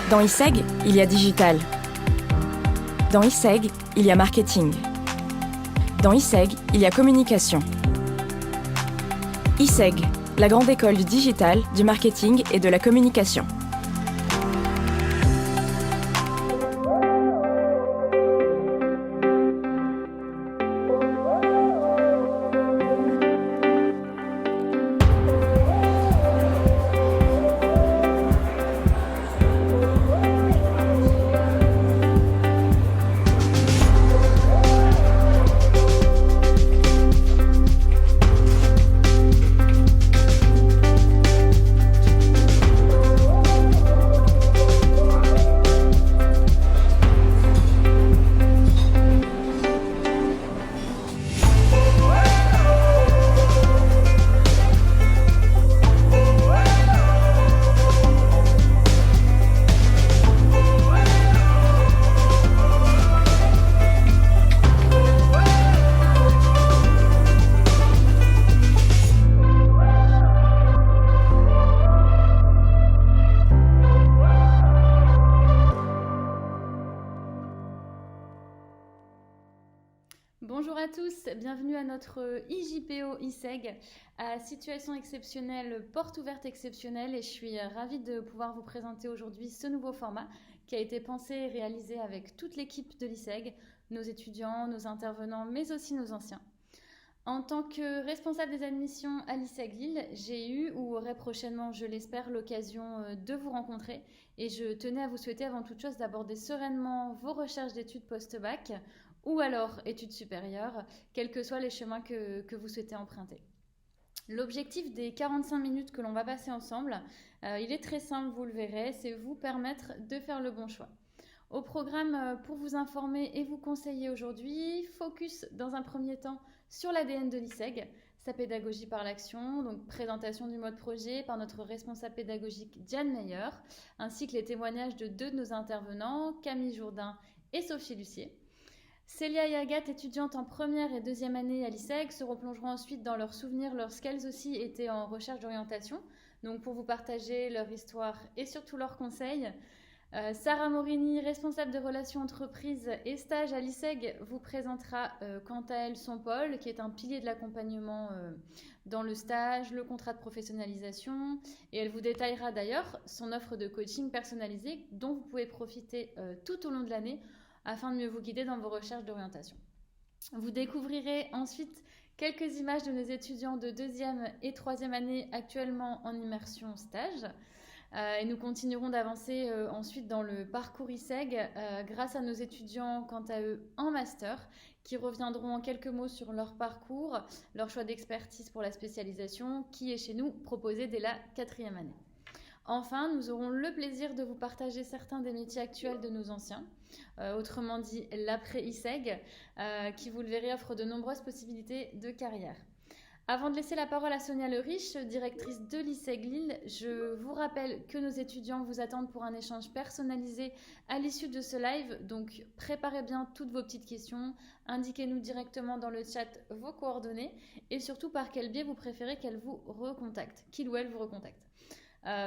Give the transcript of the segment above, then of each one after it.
Dans ISEG, il y a digital. Dans ISEG, il y a marketing. Dans ISEG, il y a communication. ISEG, la grande école du digital, du marketing et de la communication. Bonjour à tous, bienvenue à notre IJPO ISEG, à situation exceptionnelle, porte ouverte exceptionnelle, et je suis ravie de pouvoir vous présenter aujourd'hui ce nouveau format qui a été pensé et réalisé avec toute l'équipe de l'ISEG, nos étudiants, nos intervenants, mais aussi nos anciens. En tant que responsable des admissions à l'ISEG Lille, j'ai eu ou aurai prochainement, je l'espère, l'occasion de vous rencontrer, et je tenais à vous souhaiter avant toute chose d'aborder sereinement vos recherches d'études post-bac ou alors études supérieures, quels que soient les chemins que vous souhaitez emprunter. L'objectif des 45 minutes que l'on va passer ensemble, il est très simple, vous le verrez, c'est vous permettre de faire le bon choix. Au programme, pour vous informer et vous conseiller aujourd'hui, focus dans un premier temps sur l'ADN de l'ISEG, sa pédagogie par l'action, donc présentation du mode projet par notre responsable pédagogique Diane Meyer, ainsi que les témoignages de deux de nos intervenants, Camille Jourdain et Sophie Lucier. Célia et Agathe, étudiantes en première et deuxième année à l'ISEG, se replongeront ensuite dans leurs souvenirs lorsqu'elles aussi étaient en recherche d'orientation, donc pour vous partager leur histoire et surtout leurs conseils. Sarah Morini, responsable de relations entreprises et stages à l'ISEG, vous présentera quant à elle son pôle, qui est un pilier de l'accompagnement dans le stage, le contrat de professionnalisation, et elle vous détaillera d'ailleurs son offre de coaching personnalisé dont vous pouvez profiter tout au long de l'année afin de mieux vous guider dans vos recherches d'orientation. Vous découvrirez ensuite quelques images de nos étudiants de deuxième et troisième année actuellement en immersion stage. Et nous continuerons d'avancer ensuite dans le parcours ISEG grâce à nos étudiants, quant à eux, en master, qui reviendront en quelques mots sur leur parcours, leur choix d'expertise pour la spécialisation, qui est chez nous proposé dès la 4e année. Enfin, nous aurons le plaisir de vous partager certains des métiers actuels de nos anciens, autrement dit l'après-ISEG, qui, vous le verrez, offre de nombreuses possibilités de carrière. Avant de laisser la parole à Sonia Leriche, directrice de l'ISEG Lille, je vous rappelle que nos étudiants vous attendent pour un échange personnalisé à l'issue de ce live. Donc préparez bien toutes vos petites questions, indiquez-nous directement dans le chat vos coordonnées et surtout par quel biais vous préférez qu'elle vous recontacte, qu'il ou elle vous recontacte.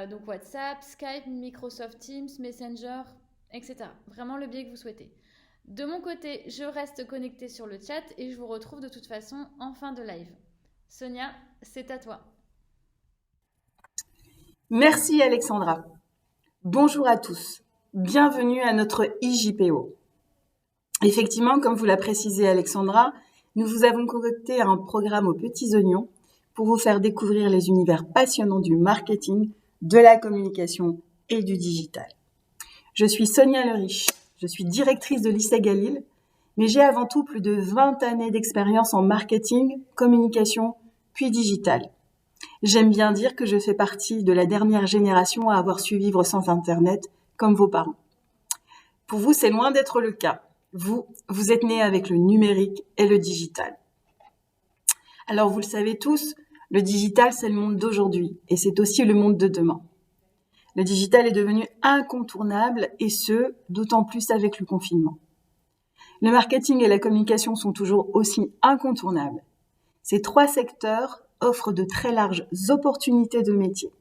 Donc WhatsApp, Skype, Microsoft Teams, Messenger, etc. Vraiment le biais que vous souhaitez. De mon côté, je reste connectée sur le chat et je vous retrouve de toute façon en fin de live. Sonia, c'est à toi. Merci Alexandra. Bonjour à tous. Bienvenue à notre IJPO. Effectivement, comme vous l'a précisé Alexandra, nous vous avons concocté un programme aux petits oignons pour vous faire découvrir les univers passionnants du marketing, de la communication et du digital. Je suis Sonia Leriche, je suis directrice de l'ISEG à Lille, mais j'ai avant tout plus de 20 années d'expérience en marketing, communication, puis digital. J'aime bien dire que je fais partie de la dernière génération à avoir su vivre sans Internet, comme vos parents. Pour vous, c'est loin d'être le cas. Vous êtes nés avec le numérique et le digital. Alors, vous le savez tous, le digital, c'est le monde d'aujourd'hui et c'est aussi le monde de demain. Le digital est devenu incontournable et ce, d'autant plus avec le confinement. Le marketing et la communication sont toujours aussi incontournables. Ces trois secteurs offrent de très larges opportunités de métier.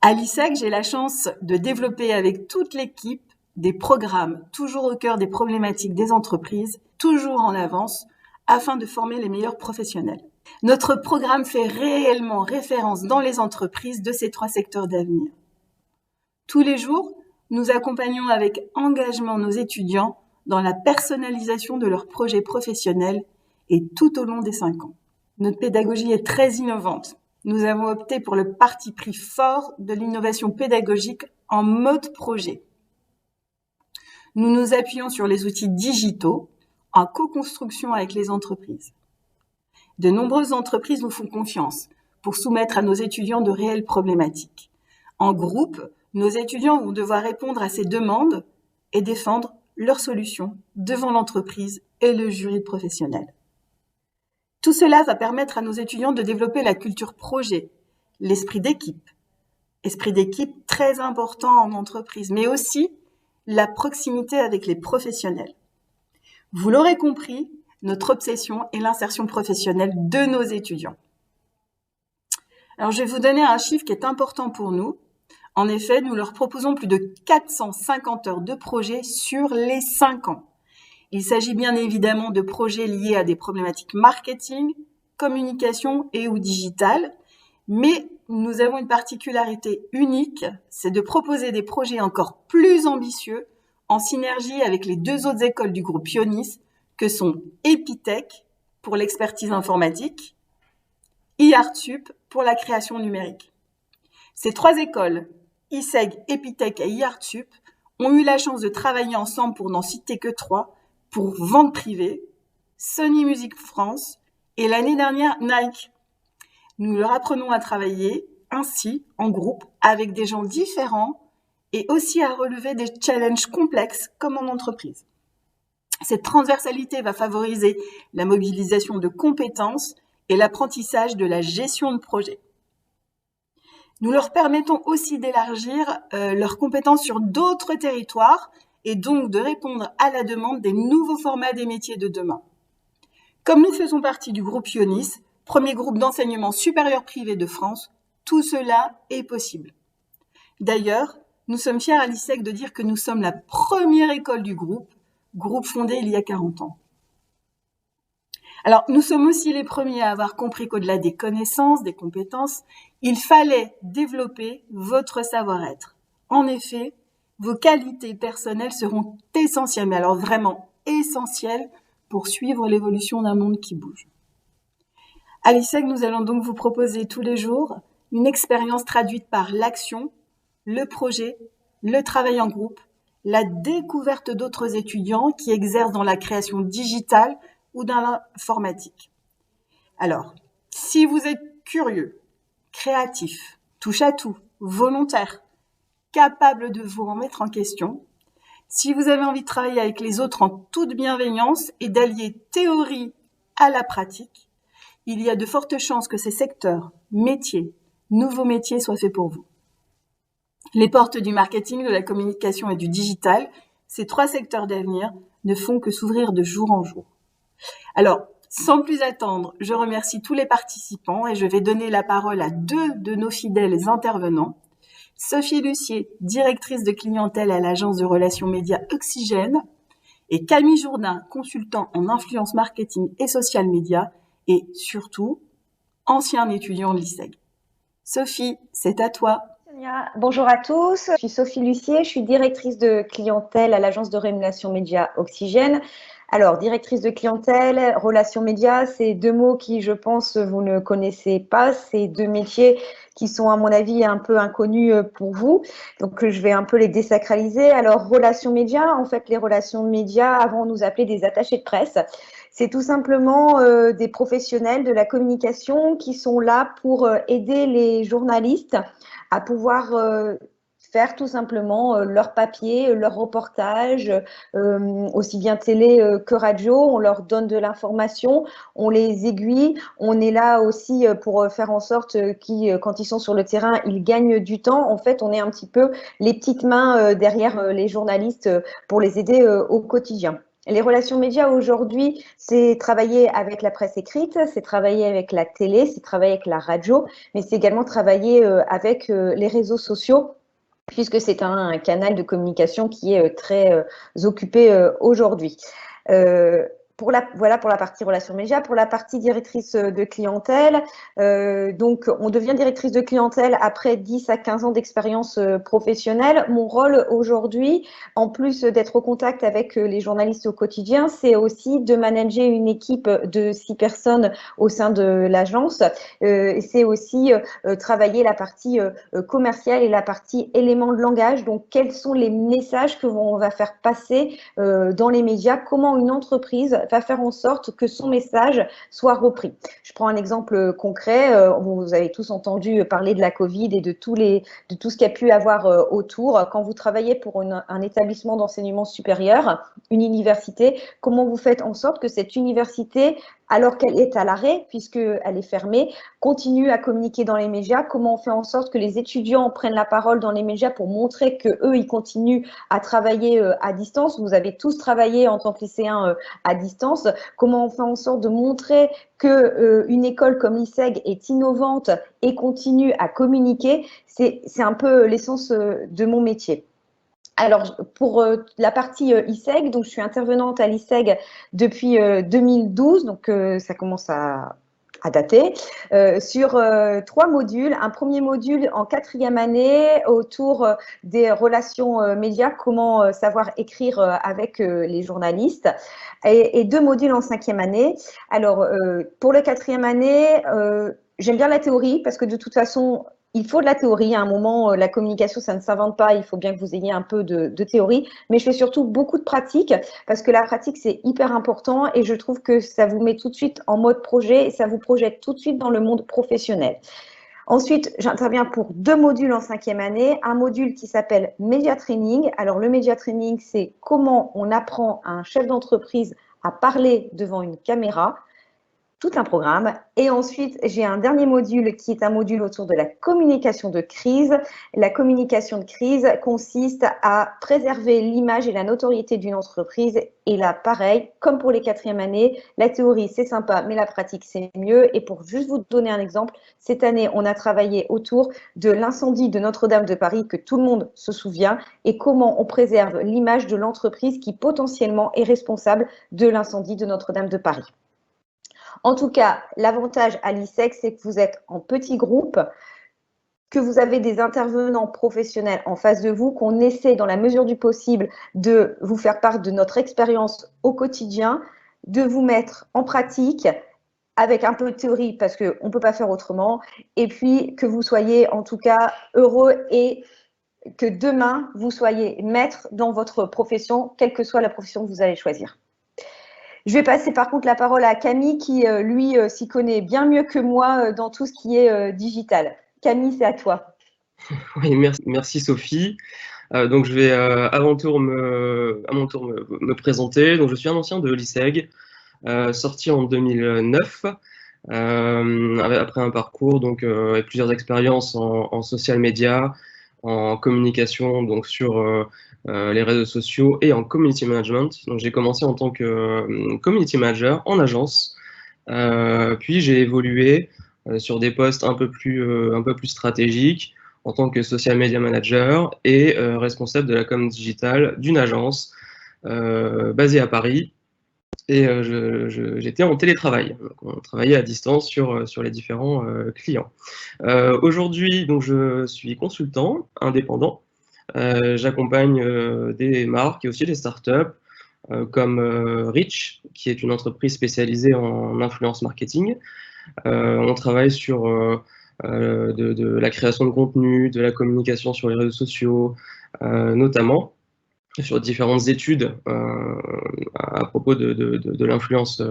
À l'ISEG, j'ai la chance de développer avec toute l'équipe des programmes toujours au cœur des problématiques des entreprises, toujours en avance, afin de former les meilleurs professionnels. Notre programme fait réellement référence dans les entreprises de ces 3 secteurs d'avenir. Tous les jours, nous accompagnons avec engagement nos étudiants dans la personnalisation de leurs projets professionnels et tout au long des 5 ans. Notre pédagogie est très innovante. Nous avons opté pour le parti pris fort de l'innovation pédagogique en mode projet. Nous nous appuyons sur les outils digitaux en co-construction avec les entreprises. De nombreuses entreprises nous font confiance pour soumettre à nos étudiants de réelles problématiques. En groupe, nos étudiants vont devoir répondre à ces demandes et défendre leurs solutions devant l'entreprise et le jury professionnel. Tout cela va permettre à nos étudiants de développer la culture projet, l'esprit d'équipe. Esprit d'équipe très important en entreprise, mais aussi la proximité avec les professionnels. Vous l'aurez compris, notre obsession est l'insertion professionnelle de nos étudiants. Alors, je vais vous donner un chiffre qui est important pour nous. En effet, nous leur proposons plus de 450 heures de projet sur les 5 ans. Il s'agit bien évidemment de projets liés à des problématiques marketing, communication et ou digital, mais nous avons une particularité unique, c'est de proposer des projets encore plus ambitieux en synergie avec les 2 autres écoles du groupe Ionis, que sont Epitech pour l'expertise informatique, IARTSUP pour la création numérique. Ces 3 écoles, ISEG, Epitech et IARTSUP, ont eu la chance de travailler ensemble, pour n'en citer que 3, pour Vente Privée, Sony Music France et l'année dernière Nike. Nous leur apprenons à travailler ainsi en groupe avec des gens différents et aussi à relever des challenges complexes comme en entreprise. Cette transversalité va favoriser la mobilisation de compétences et l'apprentissage de la gestion de projet. Nous leur permettons aussi d'élargir leurs compétences sur d'autres territoires et donc de répondre à la demande des nouveaux formats des métiers de demain. Comme nous faisons partie du groupe Ionis, premier groupe d'enseignement supérieur privé de France, tout cela est possible. D'ailleurs, nous sommes fiers à l'ISEG de dire que nous sommes la première école du groupe fondé il y a 40 ans. Alors, nous sommes aussi les premiers à avoir compris qu'au-delà des connaissances, des compétences, il fallait développer votre savoir-être. En effet, vos qualités personnelles seront essentielles, mais alors vraiment essentielles pour suivre l'évolution d'un monde qui bouge. À l'ISEG, nous allons donc vous proposer tous les jours une expérience traduite par l'action, le projet, le travail en groupe, la découverte d'autres étudiants qui exercent dans la création digitale ou dans l'informatique. Alors, si vous êtes curieux, créatif, touche à tout, volontaire, capable de vous remettre en question, si vous avez envie de travailler avec les autres en toute bienveillance et d'allier théorie à la pratique, il y a de fortes chances que ces secteurs, métiers, nouveaux métiers soient faits pour vous. Les portes du marketing, de la communication et du digital, ces 3 secteurs d'avenir, ne font que s'ouvrir de jour en jour. Alors, sans plus attendre, je remercie tous les participants et je vais donner la parole à 2 de nos fidèles intervenants. Sophie Lucier, directrice de clientèle à l'agence de relations médias Oxygène, et Camille Jourdain, consultant en influence marketing et social media, et surtout, ancien étudiant de l'ISEG. Sophie, c'est à toi. Bonjour à tous, je suis Sophie Lucier, je suis directrice de clientèle à l'agence de relations médias Oxygène. Alors, directrice de clientèle, relations médias, c'est 2 mots qui, je pense, vous ne connaissez pas. C'est 2 métiers qui sont, à mon avis, un peu inconnus pour vous. Donc, je vais un peu les désacraliser. Alors, relations médias, en fait, les relations médias, avant, on nous appelait des attachés de presse. C'est tout simplement des professionnels de la communication qui sont là pour aider les journalistes à pouvoir faire tout simplement leur papier, leur reportage, aussi bien télé que radio. On leur donne de l'information, on les aiguille. On est là aussi pour faire en sorte qu'ils, quand ils sont sur le terrain, ils gagnent du temps. En fait, on est un petit peu les petites mains derrière les journalistes pour les aider au quotidien. Les relations médias aujourd'hui, c'est travailler avec la presse écrite, c'est travailler avec la télé, c'est travailler avec la radio, mais c'est également travailler avec les réseaux sociaux, puisque c'est un canal de communication qui est très occupé aujourd'hui. Voilà pour la partie relations médias. Pour la partie directrice de clientèle, donc on devient directrice de clientèle après 10 à 15 ans d'expérience professionnelle. Mon rôle aujourd'hui, en plus d'être au contact avec les journalistes au quotidien, c'est aussi de manager une équipe de 6 personnes au sein de l'agence. C'est aussi travailler la partie commerciale et la partie éléments de langage. Donc, quels sont les messages que on va faire passer dans les médias? Comment une entreprise va faire en sorte que son message soit repris. Je prends un exemple concret. Vous avez tous entendu parler de la Covid et de tout ce qu'il y a pu avoir autour. Quand vous travaillez pour un établissement d'enseignement supérieur, une université, comment vous faites en sorte que cette université, alors qu'elle est à l'arrêt, puisqu'elle est fermée, continue à communiquer dans les médias? Comment on fait en sorte que les étudiants prennent la parole dans les médias pour montrer qu'eux, ils continuent à travailler à distance? Vous avez tous travaillé en tant que lycéens à distance. Comment on fait en sorte de montrer qu'une école comme l'ISEG est innovante et continue à communiquer? C'est un peu l'essence de mon métier. Alors, pour la partie ISEG, donc je suis intervenante à l'ISEG depuis 2012, donc ça commence à dater, sur 3 modules. Un premier module en 4e année autour des relations médias, comment savoir écrire avec les journalistes, et 2 modules en 5e année. Alors, pour la 4e année, j'aime bien la théorie parce que de toute façon, il faut de la théorie. À un moment, la communication, ça ne s'invente pas. Il faut bien que vous ayez un peu de théorie. Mais je fais surtout beaucoup de pratique parce que la pratique, c'est hyper important et je trouve que ça vous met tout de suite en mode projet et ça vous projette tout de suite dans le monde professionnel. Ensuite, j'interviens pour 2 modules en 5e année. Un module qui s'appelle Media Training. Alors, le Media Training, c'est comment on apprend à un chef d'entreprise à parler devant une caméra. Tout un programme. Et ensuite, j'ai un dernier module qui est un module autour de la communication de crise. La communication de crise consiste à préserver l'image et la notoriété d'une entreprise. Et là, pareil, comme pour les 4e années, la théorie, c'est sympa, mais la pratique, c'est mieux. Et pour juste vous donner un exemple, cette année, on a travaillé autour de l'incendie de Notre-Dame de Paris, que tout le monde se souvient, et comment on préserve l'image de l'entreprise qui potentiellement est responsable de l'incendie de Notre-Dame de Paris. En tout cas, l'avantage à l'ISEG, c'est que vous êtes en petit groupe, que vous avez des intervenants professionnels en face de vous, qu'on essaie dans la mesure du possible de vous faire part de notre expérience au quotidien, de vous mettre en pratique avec un peu de théorie parce qu'on ne peut pas faire autrement, et puis que vous soyez en tout cas heureux et que demain, vous soyez maître dans votre profession, quelle que soit la profession que vous allez choisir. Je vais passer par contre la parole à Camille qui, lui, s'y connaît bien mieux que moi dans tout ce qui est digital. Camille, c'est à toi. Oui, merci Sophie. Donc je vais à mon tour me présenter. Donc je suis un ancien de l'ISEG, sorti en 2009, après un parcours donc avec plusieurs expériences en social media, en communication donc sur les réseaux sociaux et en community management. Donc j'ai commencé en tant que community manager en agence, puis j'ai évolué sur des postes un peu plus stratégiques en tant que social media manager et responsable de la com digitale d'une agence basée à Paris. Et j'étais en télétravail. Donc, on travaillait à distance sur les différents clients. Aujourd'hui, donc, je suis consultant indépendant. J'accompagne des marques et aussi des startups comme Reach, qui est une entreprise spécialisée en influence marketing. On travaille sur de la création de contenu, de la communication sur les réseaux sociaux, notamment sur différentes études à propos de l'influence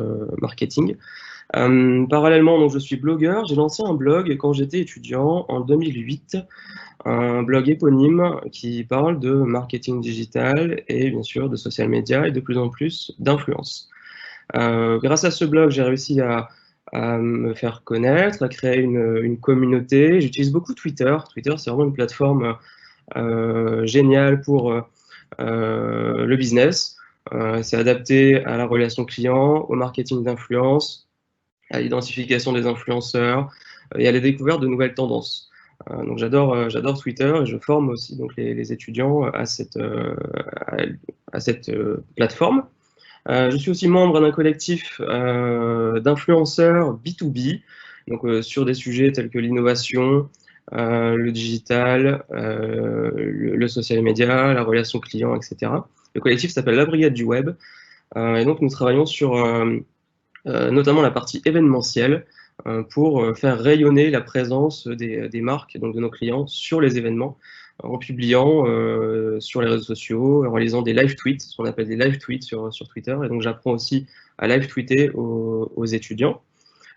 marketing. Parallèlement, donc, je suis blogueur. J'ai lancé un blog quand j'étais étudiant en 2008, un blog éponyme qui parle de marketing digital et bien sûr de social media et de plus en plus d'influence. Grâce à ce blog, j'ai réussi à me faire connaître, à créer une communauté. J'utilise beaucoup Twitter. Twitter, c'est vraiment une plateforme géniale pour le business. C'est adapté à la relation client, au marketing d'influence, à l'identification des influenceurs et à la découverte de nouvelles tendances. Donc j'adore Twitter et je forme aussi donc les étudiants à cette plateforme. Je suis aussi membre d'un collectif d'influenceurs B2B, donc sur des sujets tels que l'innovation, le digital, le social media, la relation client, etc. Le collectif s'appelle La Brigade du Web, et donc nous travaillons sur notamment la partie événementielle pour faire rayonner la présence des marques, donc de nos clients, sur les événements, en publiant sur les réseaux sociaux, en réalisant des live tweets, ce qu'on appelle des live tweets sur Twitter. Et donc j'apprends aussi à live tweeter aux étudiants.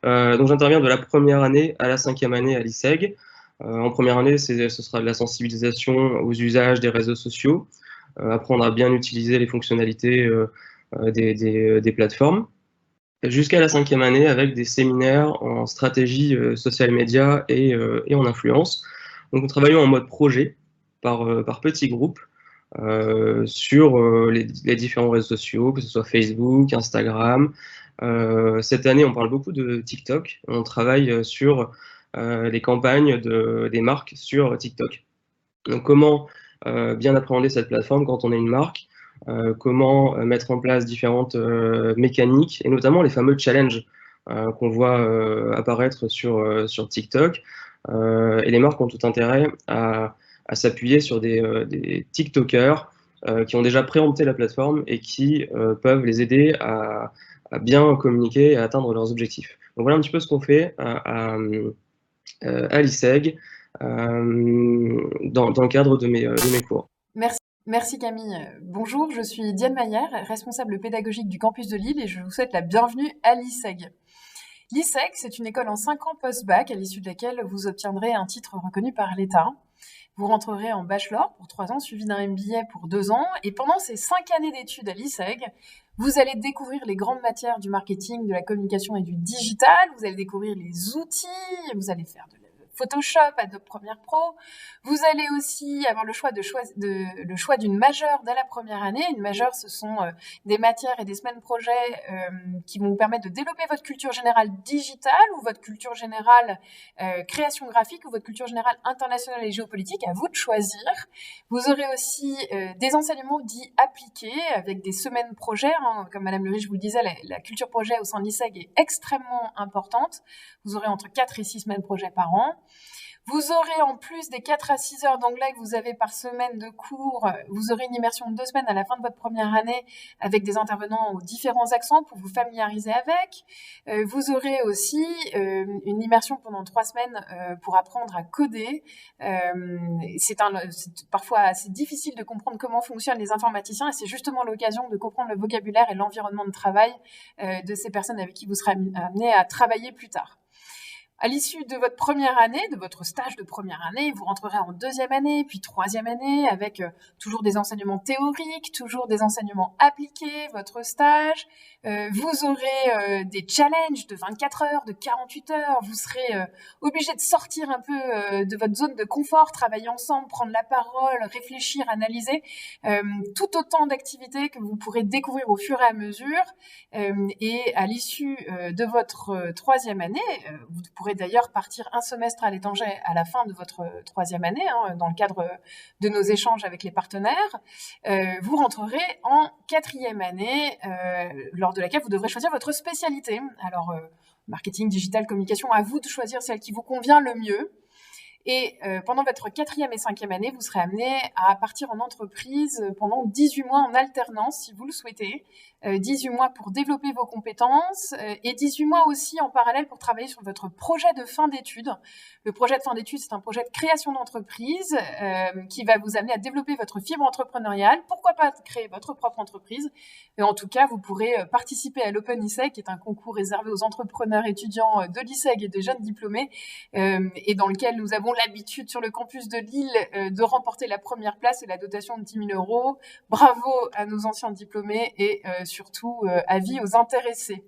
Donc j'interviens de la première année à la 5e année à l'ISEG. En première année, ce sera de la sensibilisation aux usages des réseaux sociaux, apprendre à bien utiliser les fonctionnalités des plateformes, jusqu'à la 5e année avec des séminaires en stratégie social media et en influence. Donc nous travaillons en mode projet par petits groupes sur les différents réseaux sociaux, que ce soit Facebook, Instagram. Cette année, on parle beaucoup de TikTok. On travaille sur les campagnes des marques sur TikTok. Donc comment bien appréhender cette plateforme quand on est une marque, comment mettre en place différentes mécaniques, et notamment les fameux challenges qu'on voit apparaître sur TikTok. Et les marques ont tout intérêt à s'appuyer sur des TikTokers qui ont déjà préempté la plateforme et qui peuvent les aider à bien communiquer et à atteindre leurs objectifs. Donc voilà un petit peu ce qu'on fait à l'ISEG dans le cadre de mes cours. Merci Camille. Bonjour, je suis Diane Maillère, responsable pédagogique du campus de Lille et je vous souhaite la bienvenue à l'ISEG. L'ISEG, c'est une école en 5 ans post-bac à l'issue de laquelle vous obtiendrez un titre reconnu par l'État. Vous rentrerez en bachelor pour 3 ans, suivi d'un MBA pour 2 ans. Et pendant ces 5 années d'études à l'ISEG, vous allez découvrir les grandes matières du marketing, de la communication et du digital. Vous allez découvrir les outils, vous allez faire de Photoshop, Adobe Premiere Pro. Vous allez aussi avoir le choix d'une majeure dès la première année. Une majeure, ce sont des matières et des semaines projets qui vont vous permettre de développer votre culture générale digitale ou votre culture générale création graphique ou votre culture générale internationale et géopolitique. À vous de choisir. Vous aurez aussi des enseignements dits appliqués avec des semaines projets. Comme Madame Lurie, je vous le disais, la culture projet au sein de l'ISEG est extrêmement importante. Vous aurez entre 4 et 6 semaines projets par an. Vous aurez en plus des 4 à 6 heures d'anglais que vous avez par semaine de cours, vous aurez une immersion de 2 semaines à la fin de votre première année avec des intervenants aux différents accents pour vous familiariser avec. Vous aurez aussi une immersion pendant 3 semaines pour apprendre à coder. C'est parfois assez difficile de comprendre comment fonctionnent les informaticiens et c'est justement l'occasion de comprendre le vocabulaire et l'environnement de travail de ces personnes avec qui vous serez amené à travailler plus tard. À l'issue de votre première année, de votre stage de première année, vous rentrerez en 2e année, puis 3e année, avec toujours des enseignements théoriques, toujours des enseignements appliqués, votre stage. Vous aurez des challenges de 24 heures, de 48 heures. Vous serez obligé de sortir un peu de votre zone de confort, travailler ensemble, prendre la parole, réfléchir, analyser. Tout autant d'activités que vous pourrez découvrir au fur et à mesure. Et à l'issue de votre 3e année, vous pourrez d'ailleurs partir un semestre à l'étranger à la fin de votre 3e année, dans le cadre de nos échanges avec les partenaires. Vous rentrerez en 4e année, lors de laquelle vous devrez choisir votre spécialité. Alors, marketing, digital, communication, à vous de choisir celle qui vous convient le mieux. Et pendant votre 4e et 5e année, vous serez amené à partir en entreprise pendant 18 mois en alternance, si vous le souhaitez. 18 mois pour développer vos compétences et 18 mois aussi en parallèle pour travailler sur votre projet de fin d'études. Le projet de fin d'études, c'est un projet de création d'entreprise qui va vous amener à développer votre fibre entrepreneuriale. Pourquoi pas créer votre propre entreprise? Et en tout cas, vous pourrez participer à l'Open ISEG, qui est un concours réservé aux entrepreneurs étudiants de l'ISEG et des jeunes diplômés et dans lequel nous avons ont l'habitude sur le campus de Lille de remporter la première place et la dotation de 10 000 euros. Bravo à nos anciens diplômés et surtout avis aux intéressés.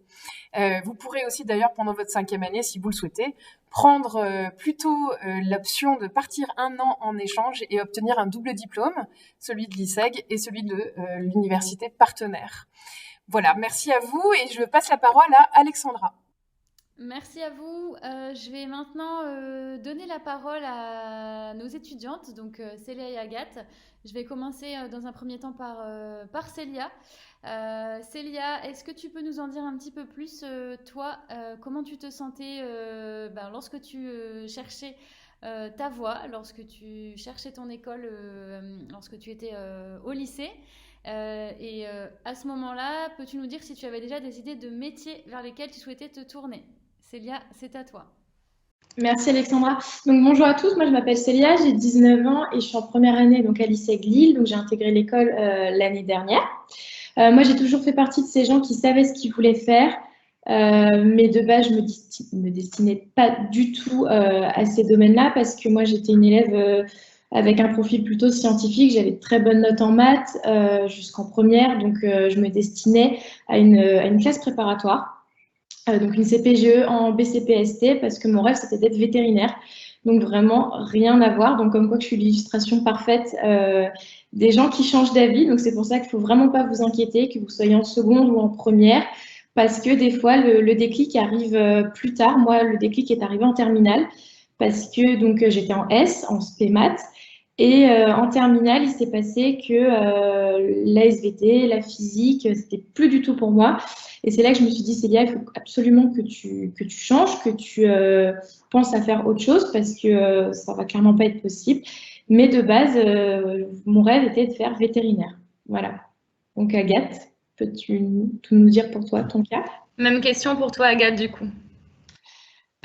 Vous pourrez aussi d'ailleurs pendant votre 5e année, si vous le souhaitez, prendre plutôt l'option de partir 1 an en échange et obtenir un double diplôme, celui de l'ISEG et celui de l'université partenaire. Voilà, merci à vous et je passe la parole à Alexandra. Merci à vous. Je vais maintenant donner la parole à nos étudiantes, donc Célia et Agathe. Je vais commencer dans un premier temps par Célia. Célia, est-ce que tu peux nous en dire un petit peu plus, toi, comment tu te sentais lorsque tu cherchais ta voie, lorsque tu cherchais ton école, lorsque tu étais au lycée et à ce moment-là, peux-tu nous dire si tu avais déjà des idées de métiers vers lesquels tu souhaitais te tourner? Célia, c'est à toi. Merci Alexandra. Donc bonjour à tous, moi je m'appelle Célia, j'ai 19 ans et je suis en première année donc à l'ISEG Lille, donc j'ai intégré l'école l'année dernière. Moi j'ai toujours fait partie de ces gens qui savaient ce qu'ils voulaient faire, mais de base je me destinais pas du tout à ces domaines-là parce que moi j'étais une élève avec un profil plutôt scientifique, j'avais de très bonnes notes en maths jusqu'en première, donc je me destinais à une classe préparatoire. Donc une CPGE en BCPST parce que mon rêve c'était d'être vétérinaire, donc vraiment rien à voir, donc comme quoi que je suis l'illustration parfaite des gens qui changent d'avis, donc c'est pour ça qu'il faut vraiment pas vous inquiéter que vous soyez en seconde ou en première parce que des fois le déclic arrive plus tard. Moi le déclic est arrivé en terminale parce que donc j'étais en S, en spé maths. Et en terminale, il s'est passé que la SVT, la physique, c'était plus du tout pour moi. Et c'est là que je me suis dit, Célia, il faut absolument que tu changes, que tu penses à faire autre chose parce que ça va clairement pas être possible. Mais de base, mon rêve était de faire vétérinaire. Voilà. Donc Agathe, peux-tu tout nous dire pour toi, ton cas? Même question pour toi, Agathe, du coup.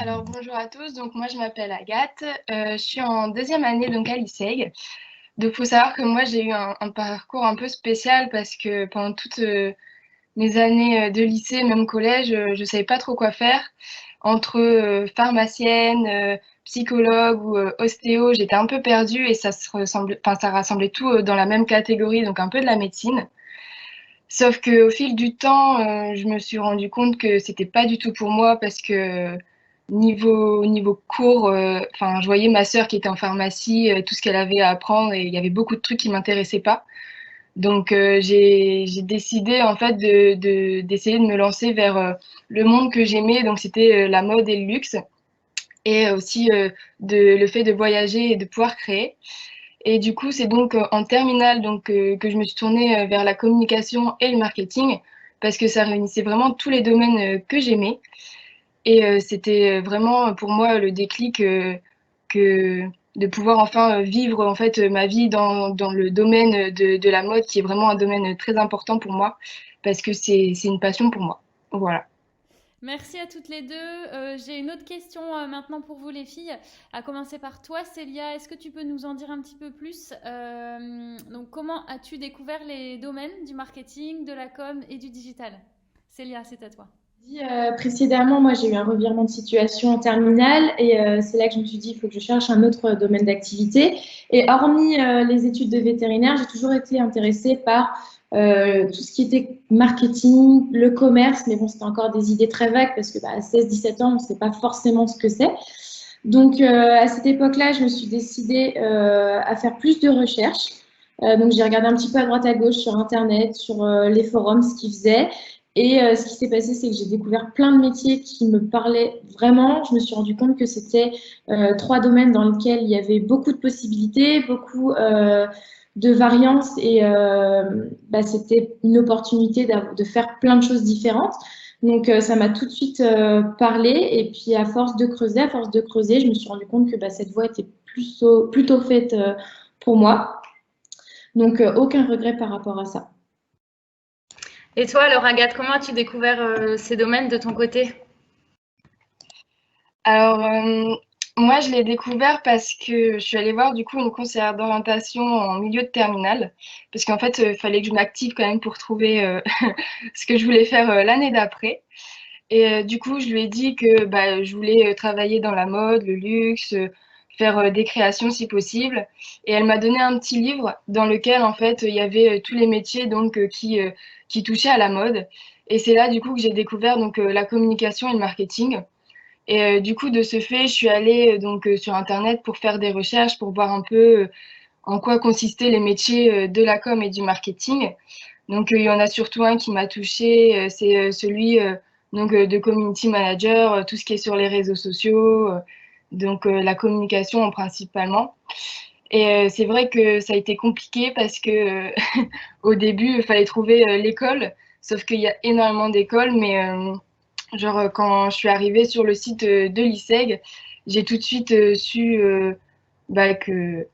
Alors bonjour à tous, donc moi je m'appelle Agathe, je suis en 2e année donc à l'ISEG. Donc faut savoir que moi j'ai eu un parcours un peu spécial parce que pendant toutes mes années de lycée, même collège, je savais pas trop quoi faire. Entre pharmacienne, psychologue ou ostéo, j'étais un peu perdue et ça rassemblait tout dans la même catégorie, donc un peu de la médecine. Sauf qu'au fil du temps, je me suis rendu compte que c'était pas du tout pour moi parce que niveau cours, je voyais ma sœur qui était en pharmacie, tout ce qu'elle avait à apprendre et il y avait beaucoup de trucs qui m'intéressaient pas. Donc j'ai décidé en fait d'essayer de me lancer vers le monde que j'aimais, donc c'était la mode et le luxe et aussi le fait de voyager et de pouvoir créer. Et du coup, c'est donc en terminale donc que je me suis tournée vers la communication et le marketing parce que ça réunissait vraiment tous les domaines que j'aimais. Et c'était vraiment pour moi le déclic que de pouvoir enfin vivre en fait ma vie dans le domaine de la mode qui est vraiment un domaine très important pour moi parce que c'est une passion pour moi. Voilà. Merci à toutes les deux. J'ai une autre question maintenant pour vous les filles, à commencer par toi Célia. Est-ce que tu peux nous en dire un petit peu plus donc comment as-tu découvert les domaines du marketing, de la com et du digital? Célia, c'est à toi. Précédemment, moi j'ai eu un revirement de situation en terminale et c'est là que je me suis dit il faut que je cherche un autre domaine d'activité. Et hormis les études de vétérinaire, j'ai toujours été intéressée par tout ce qui était marketing, le commerce, mais bon, c'était encore des idées très vagues parce que à 16-17 ans, on ne sait pas forcément ce que c'est. Donc à cette époque-là, je me suis décidée à faire plus de recherches. Donc j'ai regardé un petit peu à droite à gauche sur Internet, sur les forums, ce qu'ils faisaient. Et ce qui s'est passé, c'est que j'ai découvert plein de métiers qui me parlaient vraiment. Je me suis rendu compte que c'était 3 domaines dans lesquels il y avait beaucoup de possibilités, beaucoup de variances et c'était une opportunité de faire plein de choses différentes. Donc ça m'a tout de suite parlé et puis à force de creuser, je me suis rendu compte que cette voie était plutôt faite pour moi. Donc aucun regret par rapport à ça. Et toi, alors Agathe, comment as-tu découvert ces domaines de ton côté? Alors, moi, je l'ai découvert parce que je suis allée voir du coup une conseillère d'orientation en milieu de terminale. Parce qu'en fait, il fallait que je m'active quand même pour trouver ce que je voulais faire l'année d'après. Et du coup, je lui ai dit que je voulais travailler dans la mode, le luxe, faire des créations si possible. Et elle m'a donné un petit livre dans lequel en fait il y avait tous les métiers donc qui touchaient à la mode. Et c'est là du coup que j'ai découvert donc la communication et le marketing. Et du coup de ce fait, je suis allée donc sur internet pour faire des recherches pour voir un peu en quoi consistaient les métiers de la com et du marketing. Donc il y en a surtout un qui m'a touchée, c'est celui donc de community manager, tout ce qui est sur les réseaux sociaux, donc la communication principalement. Et c'est vrai que ça a été compliqué parce que au début, il fallait trouver l'école, sauf qu'il y a énormément d'écoles, mais genre quand je suis arrivée sur le site de l'ISEG, j'ai tout de suite su bah, que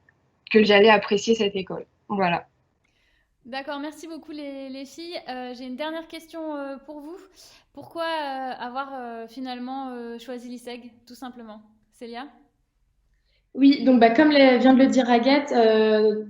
j'allais apprécier cette école. Voilà. D'accord, merci beaucoup les filles. J'ai une dernière question pour vous. Pourquoi avoir finalement choisi l'ISEG, tout simplement? Célia? Oui, donc comme vient de le dire Agathe,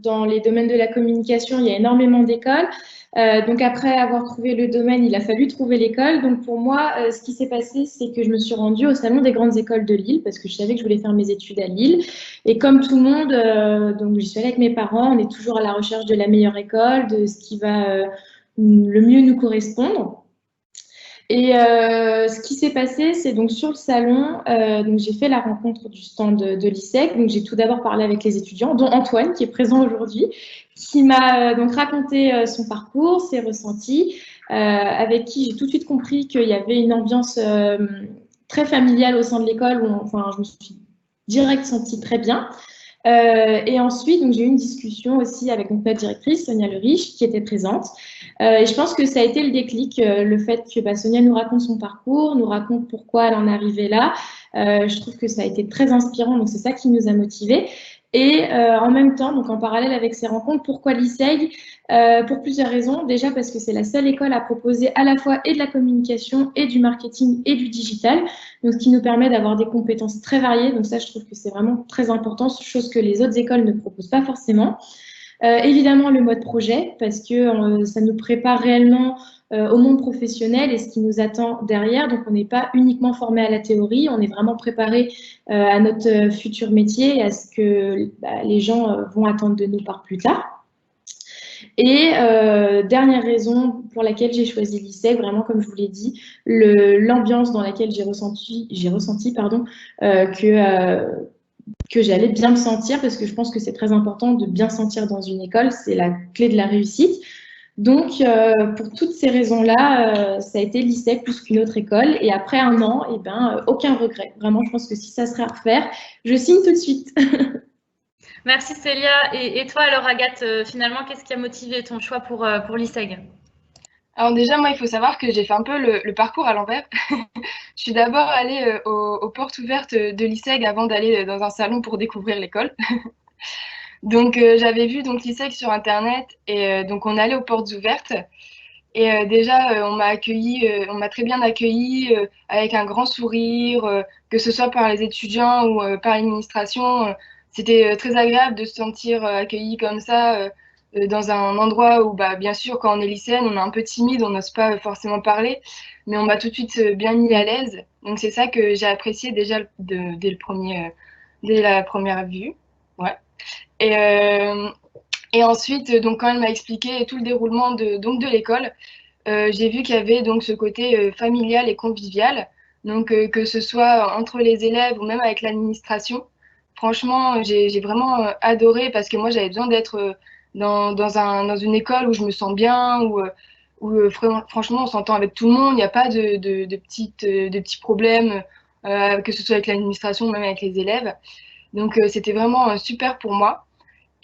dans les domaines de la communication, il y a énormément d'écoles. Donc après avoir trouvé le domaine, il a fallu trouver l'école. Donc pour moi, ce qui s'est passé, c'est que je me suis rendue au Salon des grandes écoles de Lille parce que je savais que je voulais faire mes études à Lille. Et comme tout le monde, donc j'y suis allée avec mes parents, on est toujours à la recherche de la meilleure école, de ce qui va le mieux nous correspondre. Et ce qui s'est passé, c'est donc sur le salon, donc j'ai fait la rencontre du stand de l'ISEG. Donc j'ai tout d'abord parlé avec les étudiants, dont Antoine qui est présent aujourd'hui, qui m'a donc raconté son parcours, ses ressentis, avec qui j'ai tout de suite compris qu'il y avait une ambiance très familiale au sein de l'école où enfin je me suis direct sentie très bien. Et ensuite, donc, j'ai eu une discussion aussi avec notre directrice, Sonia Le Riche, qui était présente. Et je pense que ça a été le déclic, le fait que Sonia nous raconte son parcours, nous raconte pourquoi elle en est arrivée là. Je trouve que ça a été très inspirant, donc c'est ça qui nous a motivés. Et en même temps, donc en parallèle avec ces rencontres, pourquoi l'ISEG? Pour plusieurs raisons. Déjà parce que c'est la seule école à proposer à la fois et de la communication et du marketing et du digital, donc ce qui nous permet d'avoir des compétences très variées. Donc ça, je trouve que c'est vraiment très important, chose que les autres écoles ne proposent pas forcément. Évidemment, le mode projet, parce que ça nous prépare réellement au monde professionnel et ce qui nous attend derrière. Donc, on n'est pas uniquement formé à la théorie, on est vraiment préparé à notre futur métier et à ce que les gens vont attendre de nous par plus tard. Et dernière raison pour laquelle j'ai choisi l'ISEG, vraiment comme je vous l'ai dit, l'ambiance dans laquelle j'ai ressenti que j'allais bien me sentir, parce que je pense que c'est très important de bien sentir dans une école, c'est la clé de la réussite. Donc, pour toutes ces raisons-là, ça a été l'ISEG plus qu'une autre école. Et après un an, aucun regret. Vraiment, je pense que si ça serait à refaire, je signe tout de suite. Merci Célia. Et toi alors Agathe, finalement, qu'est-ce qui a motivé ton choix pour l'ISEG? Alors déjà, moi, il faut savoir que j'ai fait un peu le parcours à l'envers. Je suis d'abord allée aux portes ouvertes de l'ISEG avant d'aller dans un salon pour découvrir l'école. Donc j'avais vu donc l'ISEG sur internet et donc on allait aux portes ouvertes. Et déjà, on m'a très bien accueilli avec un grand sourire, que ce soit par les étudiants ou par l'administration. C'était très agréable de se sentir accueilli comme ça dans un endroit où, bien sûr, quand on est lycéenne, on est un peu timide, on n'ose pas forcément parler, mais on m'a tout de suite bien mis à l'aise. Donc c'est ça que j'ai apprécié déjà dès la première vue. Ouais. Et ensuite, donc quand elle m'a expliqué tout le déroulement de l'école, j'ai vu qu'il y avait donc ce côté familial et convivial, donc que ce soit entre les élèves ou même avec l'administration. Franchement, j'ai vraiment adoré parce que moi j'avais besoin d'être dans une école où je me sens bien, où franchement on s'entend avec tout le monde, il n'y a pas de petits problèmes, que ce soit avec l'administration ou même avec les élèves. Donc c'était vraiment super pour moi.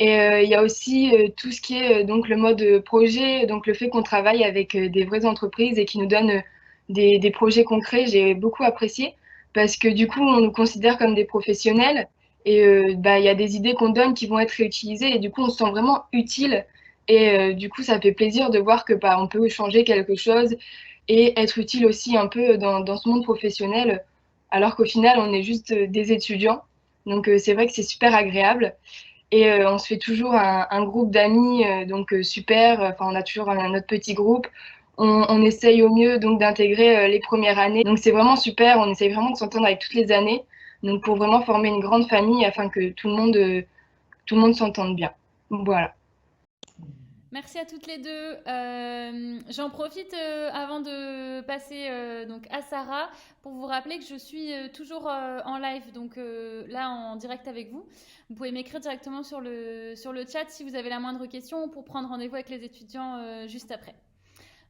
Et il y a aussi tout ce qui est donc le mode projet, donc le fait qu'on travaille avec des vraies entreprises et qui nous donnent des projets concrets, j'ai beaucoup apprécié parce que du coup on nous considère comme des professionnels et il y a des idées qu'on donne qui vont être réutilisées et du coup on se sent vraiment utile et du coup ça fait plaisir de voir que on peut changer quelque chose et être utile aussi un peu dans ce monde professionnel alors qu'au final on est juste des étudiants. Donc c'est vrai que c'est super agréable. Et on se fait toujours un groupe d'amis, donc super. Enfin, on a toujours notre petit groupe. On essaye au mieux donc d'intégrer les premières années. Donc c'est vraiment super. On essaye vraiment de s'entendre avec toutes les années. Donc pour vraiment former une grande famille afin que tout le monde s'entende bien. Voilà. Merci à toutes les deux. J'en profite avant de passer donc à Sarah pour vous rappeler que je suis toujours en live, donc là en direct avec vous. Vous pouvez m'écrire directement sur le chat si vous avez la moindre question ou pour prendre rendez-vous avec les étudiants juste après.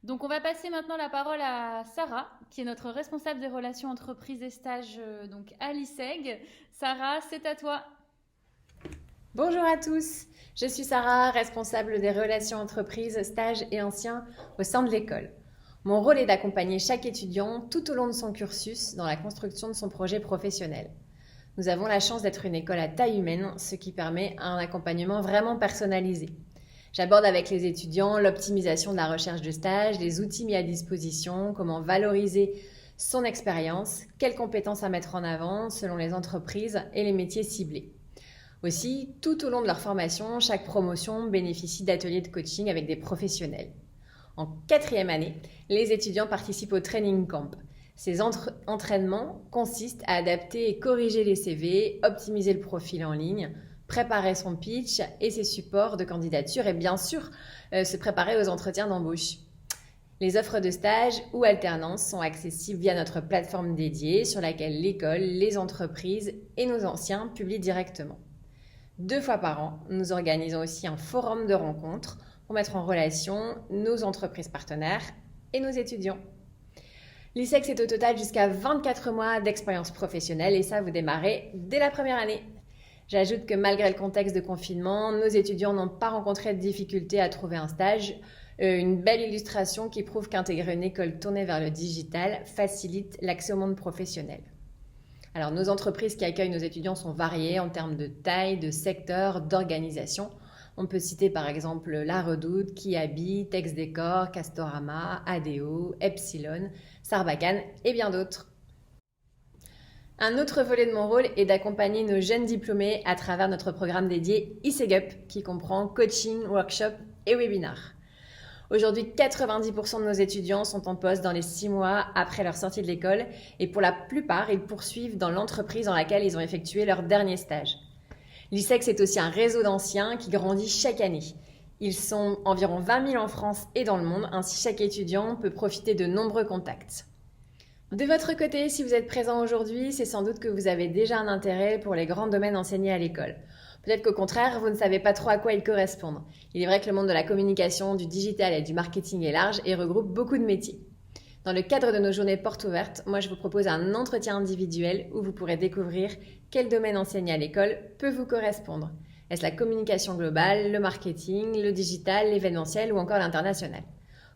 Donc on va passer maintenant la parole à Sarah, qui est notre responsable des relations entreprises et stages donc à l'ISEG. Sarah, c'est à toi. Bonjour à tous, je suis Sarah, responsable des relations entreprises, stages et anciens au sein de l'école. Mon rôle est d'accompagner chaque étudiant tout au long de son cursus dans la construction de son projet professionnel. Nous avons la chance d'être une école à taille humaine, ce qui permet un accompagnement vraiment personnalisé. J'aborde avec les étudiants l'optimisation de la recherche de stage, les outils mis à disposition, comment valoriser son expérience, quelles compétences à mettre en avant selon les entreprises et les métiers ciblés. Aussi, tout au long de leur formation, chaque promotion bénéficie d'ateliers de coaching avec des professionnels. En 4e année, les étudiants participent au Training Camp. Ces entraînements consistent à adapter et corriger les CV, optimiser le profil en ligne, préparer son pitch et ses supports de candidature et bien sûr, se préparer aux entretiens d'embauche. Les offres de stage ou alternance sont accessibles via notre plateforme dédiée sur laquelle l'école, les entreprises et nos anciens publient directement. 2 fois par an, nous organisons aussi un forum de rencontres pour mettre en relation nos entreprises partenaires et nos étudiants. L'ISEG, c'est au total jusqu'à 24 mois d'expérience professionnelle et ça, vous démarrez dès la première année. J'ajoute que malgré le contexte de confinement, nos étudiants n'ont pas rencontré de difficultés à trouver un stage. Une belle illustration qui prouve qu'intégrer une école tournée vers le digital facilite l'accès au monde professionnel. Alors, nos entreprises qui accueillent nos étudiants sont variées en termes de taille, de secteur, d'organisation. On peut citer par exemple La Redoute, Kiabi, Texdécor, Castorama, ADO, Epsilon, Sarbacane et bien d'autres. Un autre volet de mon rôle est d'accompagner nos jeunes diplômés à travers notre programme dédié ISEGUP qui comprend coaching, workshop et webinars. Aujourd'hui, 90% de nos étudiants sont en poste dans les 6 mois après leur sortie de l'école et pour la plupart, ils poursuivent dans l'entreprise dans laquelle ils ont effectué leur dernier stage. L'ISEG, c'est aussi un réseau d'anciens qui grandit chaque année. Ils sont environ 20 000 en France et dans le monde, ainsi chaque étudiant peut profiter de nombreux contacts. De votre côté, si vous êtes présent aujourd'hui, c'est sans doute que vous avez déjà un intérêt pour les grands domaines enseignés à l'école. Peut-être qu'au contraire, vous ne savez pas trop à quoi ils correspondent. Il est vrai que le monde de la communication, du digital et du marketing est large et regroupe beaucoup de métiers. Dans le cadre de nos journées portes ouvertes, moi je vous propose un entretien individuel où vous pourrez découvrir quel domaine enseigné à l'école peut vous correspondre. Est-ce la communication globale, le marketing, le digital, l'événementiel ou encore l'international?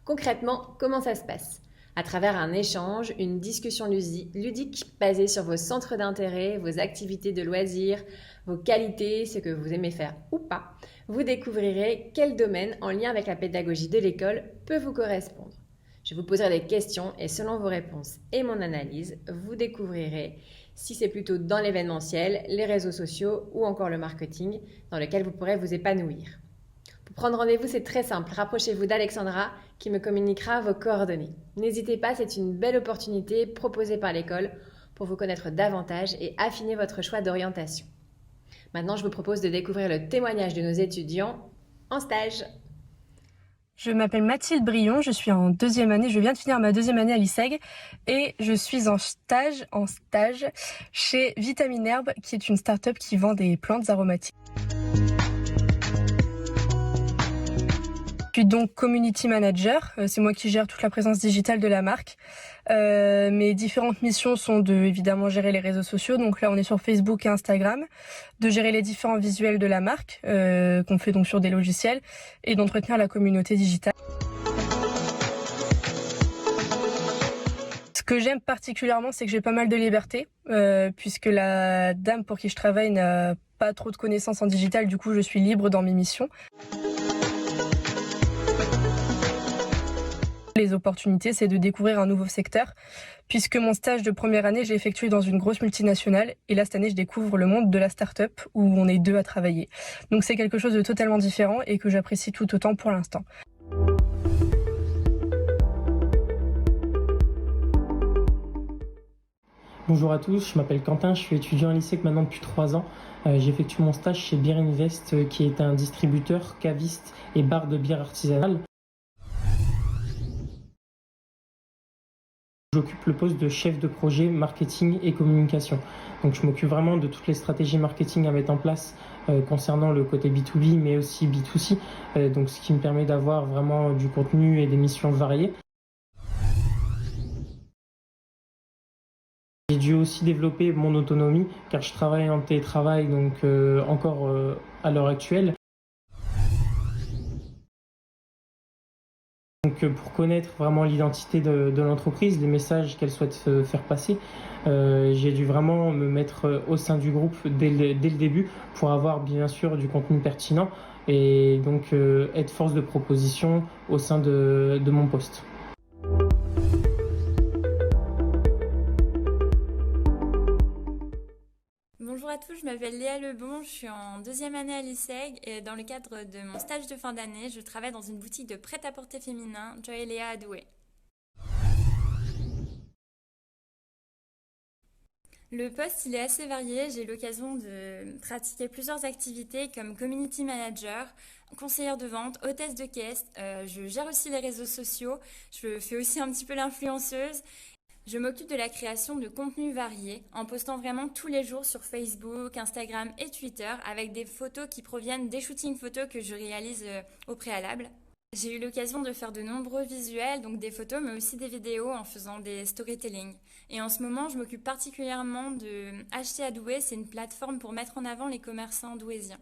Concrètement, comment ça se passe? À travers un échange, une discussion ludique basée sur vos centres d'intérêt, vos activités de loisirs, vos qualités, ce que vous aimez faire ou pas, vous découvrirez quel domaine en lien avec la pédagogie de l'école peut vous correspondre. Je vous poserai des questions et selon vos réponses et mon analyse, vous découvrirez si c'est plutôt dans l'événementiel, les réseaux sociaux ou encore le marketing dans lequel vous pourrez vous épanouir. Pour prendre rendez-vous, c'est très simple. Rapprochez-vous d'Alexandra qui me communiquera vos coordonnées. N'hésitez pas, c'est une belle opportunité proposée par l'école pour vous connaître davantage et affiner votre choix d'orientation. Maintenant, je vous propose de découvrir le témoignage de nos étudiants en stage. Je m'appelle Mathilde Brion, je suis en 2e année, je viens de finir ma 2e année à l'ISEG et je suis en stage chez Vitamine Herbe qui est une start-up qui vend des plantes aromatiques. Je suis donc community manager, c'est moi qui gère toute la présence digitale de la marque. Mes différentes missions sont de évidemment gérer les réseaux sociaux, donc là on est sur Facebook et Instagram, de gérer les différents visuels de la marque qu'on fait donc sur des logiciels et d'entretenir la communauté digitale. Ce que j'aime particulièrement, c'est que j'ai pas mal de liberté, puisque la dame pour qui je travaille n'a pas trop de connaissances en digital, du coup je suis libre dans mes missions. Les opportunités, c'est de découvrir un nouveau secteur, puisque mon stage de première année, je l'ai effectué dans une grosse multinationale, et là, cette année, je découvre le monde de la start-up, où on est 2 à travailler. Donc c'est quelque chose de totalement différent et que j'apprécie tout autant pour l'instant. Bonjour à tous, je m'appelle Quentin, je suis étudiant à l'ISEG maintenant depuis 3 ans. J'effectue mon stage chez Beer Invest, qui est un distributeur, caviste et bar de bière artisanale. J'occupe le poste de chef de projet marketing et communication. Donc je m'occupe vraiment de toutes les stratégies marketing à mettre en place concernant le côté B2B mais aussi B2C, donc ce qui me permet d'avoir vraiment du contenu et des missions variées. J'ai dû aussi développer mon autonomie car je travaille en télétravail donc encore à l'heure actuelle. Donc pour connaître vraiment l'identité de l'entreprise, les messages qu'elle souhaite faire passer, j'ai dû vraiment me mettre au sein du groupe dès le début pour avoir bien sûr du contenu pertinent et donc être force de proposition au sein de mon poste. Bonjour à tous, je m'appelle Léa Lebon, je suis en 2e année à l'ISEG et dans le cadre de mon stage de fin d'année, je travaille dans une boutique de prêt-à-porter féminin, Joy Léa à Douai. Le poste, il est assez varié, j'ai eu l'occasion de pratiquer plusieurs activités comme community manager, conseillère de vente, hôtesse de caisse, je gère aussi les réseaux sociaux, je fais aussi un petit peu l'influenceuse. Je m'occupe de la création de contenus variés en postant vraiment tous les jours sur Facebook, Instagram et Twitter avec des photos qui proviennent des shootings photos que je réalise au préalable. J'ai eu l'occasion de faire de nombreux visuels, donc des photos mais aussi des vidéos en faisant des storytelling. Et en ce moment, je m'occupe particulièrement de Acheter à Douai, c'est une plateforme pour mettre en avant les commerçants douaisiens.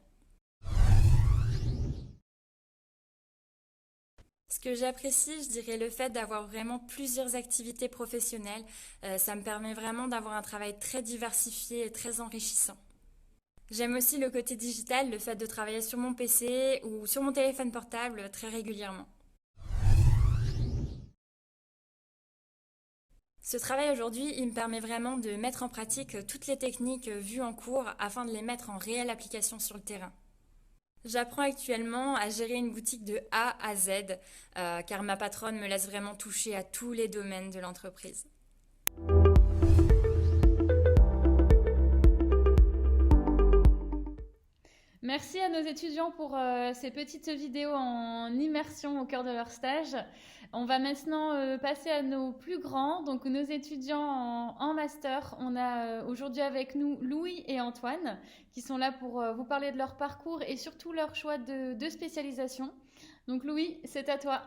Ce que j'apprécie, je dirais le fait d'avoir vraiment plusieurs activités professionnelles. Ça me permet vraiment d'avoir un travail très diversifié et très enrichissant. J'aime aussi le côté digital, le fait de travailler sur mon PC ou sur mon téléphone portable très régulièrement. Ce travail aujourd'hui, il me permet vraiment de mettre en pratique toutes les techniques vues en cours afin de les mettre en réelle application sur le terrain. J'apprends actuellement à gérer une boutique de A à Z, car ma patronne me laisse vraiment toucher à tous les domaines de l'entreprise. Merci à nos étudiants pour ces petites vidéos en immersion au cœur de leur stage. On va maintenant passer à nos plus grands, donc nos étudiants en master. On a aujourd'hui avec nous Louis et Antoine qui sont là pour vous parler de leur parcours et surtout leur choix de spécialisation. Donc Louis, c'est à toi.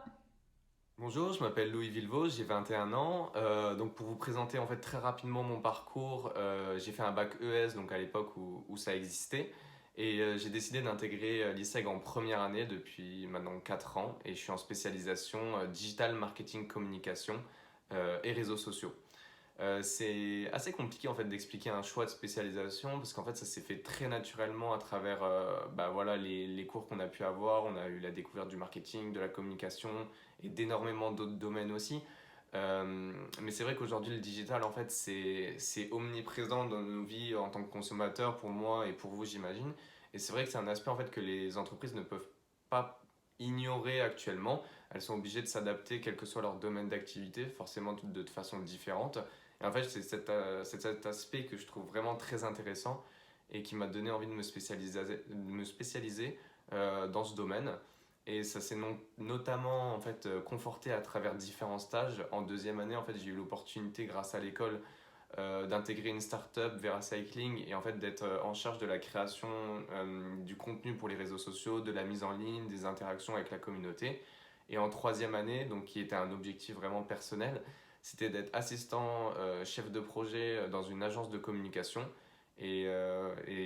Bonjour, je m'appelle Louis Villevaux, j'ai 21 ans. Donc pour vous présenter en fait très rapidement mon parcours, j'ai fait un bac ES donc à l'époque où ça existait. Et j'ai décidé d'intégrer l'ISEG en première année depuis maintenant 4 ans et je suis en spécialisation digital marketing communication et réseaux sociaux. C'est assez compliqué en fait d'expliquer un choix de spécialisation parce qu'en fait ça s'est fait très naturellement à travers voilà, les cours qu'on a pu avoir. On a eu la découverte du marketing, de la communication et d'énormément d'autres domaines aussi. Mais c'est vrai qu'aujourd'hui le digital en fait c'est omniprésent dans nos vies en tant que consommateurs, pour moi et pour vous j'imagine, et c'est vrai que c'est un aspect en fait que les entreprises ne peuvent pas ignorer actuellement. Elles sont obligées de s'adapter quel que soit leur domaine d'activité, forcément de façon différente, et en fait c'est cet aspect que je trouve vraiment très intéressant et qui m'a donné envie de me spécialiser dans ce domaine. Et ça s'est notamment en fait, conforté à travers différents stages. En 2e année, en fait, j'ai eu l'opportunité, grâce à l'école, d'intégrer une start-up Vera Cycling et en fait, d'être en charge de la création du contenu pour les réseaux sociaux, de la mise en ligne, des interactions avec la communauté. Et en 3e année, donc, qui était un objectif vraiment personnel, c'était d'être assistant chef de projet dans une agence de communication. Et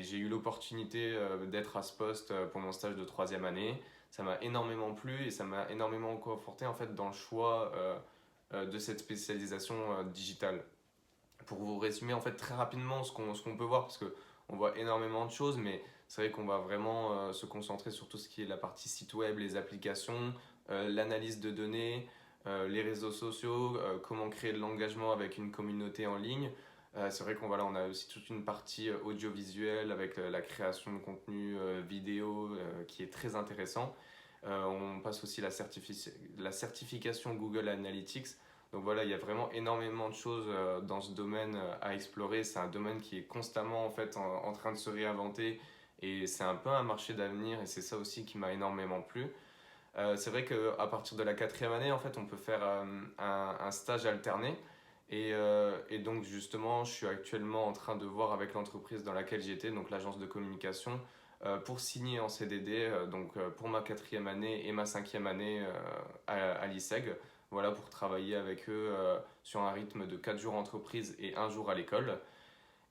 j'ai eu l'opportunité d'être à ce poste pour mon stage de 3e année. Ça m'a énormément plu et ça m'a énormément conforté en fait, dans le choix de cette spécialisation digitale. Pour vous résumer en fait, très rapidement ce qu'on peut voir, parce qu'on voit énormément de choses, mais c'est vrai qu'on va vraiment se concentrer sur tout ce qui est la partie site web, les applications, l'analyse de données, les réseaux sociaux, comment créer de l'engagement avec une communauté en ligne. C'est vrai qu'on a aussi toute une partie audiovisuelle avec la création de contenu vidéo qui est très intéressant. On passe aussi la certification Google Analytics. Donc voilà, il y a vraiment énormément de choses dans ce domaine à explorer. C'est un domaine qui est constamment en fait en train de se réinventer et c'est un peu un marché d'avenir et c'est ça aussi qui m'a énormément plu. C'est vrai qu'à partir de la 4e année, en fait, on peut faire un stage alterné. Et donc, justement, je suis actuellement en train de voir avec l'entreprise dans laquelle j'étais, donc l'agence de communication, pour signer en CDD, pour ma 4e année et ma 5e année à l'ISEG. Voilà, pour travailler avec eux sur un rythme de 4 jours entreprise et 1 jour à l'école.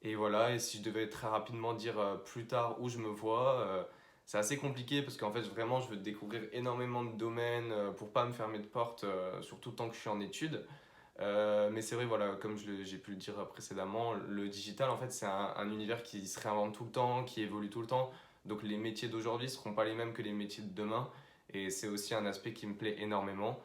Et voilà, et si je devais très rapidement dire plus tard où je me vois, c'est assez compliqué parce qu'en fait, vraiment, je veux découvrir énormément de domaines pour pas me fermer de porte, surtout tant que je suis en études. Mais c'est vrai, voilà, comme j'ai pu le dire précédemment, le digital, en fait, c'est un univers qui se réinvente tout le temps, qui évolue tout le temps. Donc les métiers d'aujourd'hui ne seront pas les mêmes que les métiers de demain. Et c'est aussi un aspect qui me plaît énormément.